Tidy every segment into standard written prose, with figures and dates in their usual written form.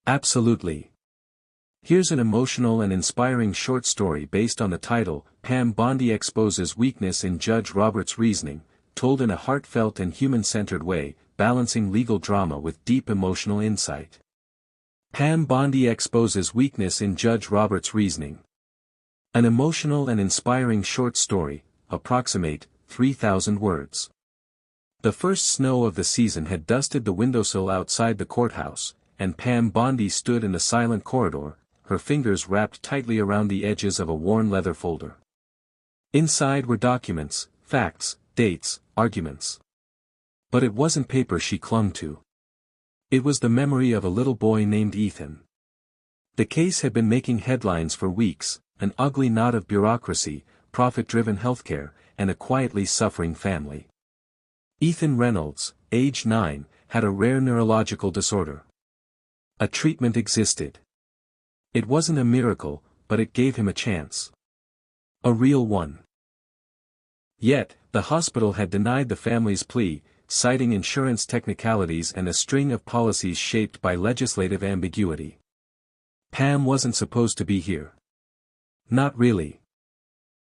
Absolutely. Here's an emotional and inspiring short story based on the title, Pam Bondi exposes weakness in Judge Roberts' reasoning, told in a heartfelt and human-centered way, balancing legal drama with deep emotional insight. Pam Bondi exposes weakness in Judge Roberts' reasoning. An emotional and inspiring short story, approximate 3,000 words. The first snow of the season had dusted the windowsill outside the courthouse, and Pam Bondi stood in the silent corridor, her fingers wrapped tightly around the edges of a worn leather folder. Inside were documents, facts, dates, arguments. But it wasn't paper she clung to. It was the memory of a little boy named Ethan. The case had been making headlines for weeks, an ugly knot of bureaucracy, profit-driven healthcare, and a quietly suffering family. Ethan Reynolds, age 9, had a rare neurological disorder. A treatment existed. It wasn't a miracle, but it gave him a chance. A real one. Yet, the hospital had denied the family's plea, citing insurance technicalities and a string of policies shaped by legislative ambiguity. Pam wasn't supposed to be here. Not really.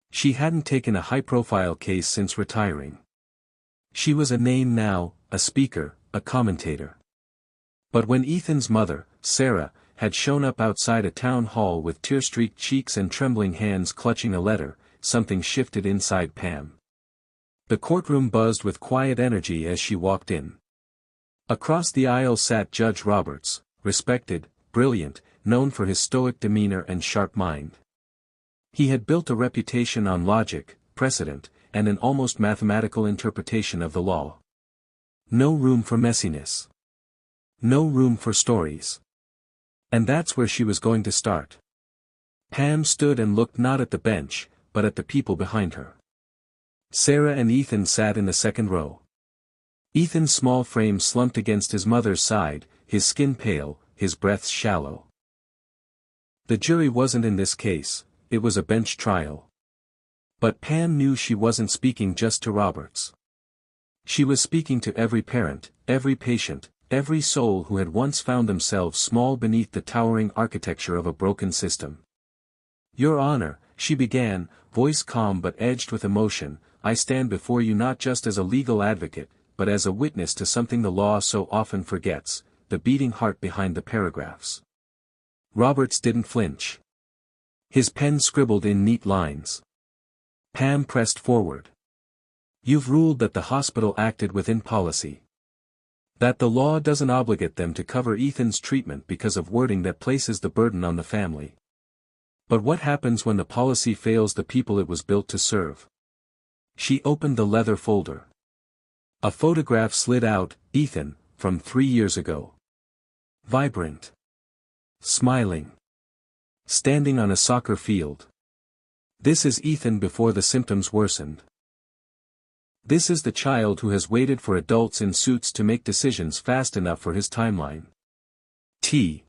She hadn't taken a high-profile case since retiring. She was a name now, a speaker, a commentator. But when Ethan's mother, Sarah, had shown up outside a town hall with tear-streaked cheeks and trembling hands clutching a letter, something shifted inside Pam. The courtroom buzzed with quiet energy as she walked in. Across the aisle sat Judge Roberts, respected, brilliant, known for his stoic demeanor and sharp mind. He had built a reputation on logic, precedent, and an almost mathematical interpretation of the law. No room for messiness. No room for stories. And that's where she was going to start. Pam stood and looked not at the bench, but at the people behind her. Sarah and Ethan sat in the second row. Ethan's small frame slumped against his mother's side, his skin pale, his breath shallow. The jury wasn't in this case, it was a bench trial. But Pam knew she wasn't speaking just to Roberts. She was speaking to every parent, every patient, every soul who had once found themselves small beneath the towering architecture of a broken system. Your Honor, she began, voice calm but edged with emotion, I stand before you not just as a legal advocate, but as a witness to something the law so often forgets, the beating heart behind the paragraphs. Roberts didn't flinch. His pen scribbled in neat lines. Pam pressed forward. You've ruled that the hospital acted within policy. That the law doesn't obligate them to cover Ethan's treatment because of wording that places the burden on the family. But what happens when the policy fails the people it was built to serve? She opened the leather folder. A photograph slid out, Ethan, from 3 years ago. Vibrant. Smiling. Standing on a soccer field. This is Ethan before the symptoms worsened. This is the child who has waited for adults in suits to make decisions fast enough for his timeline. T.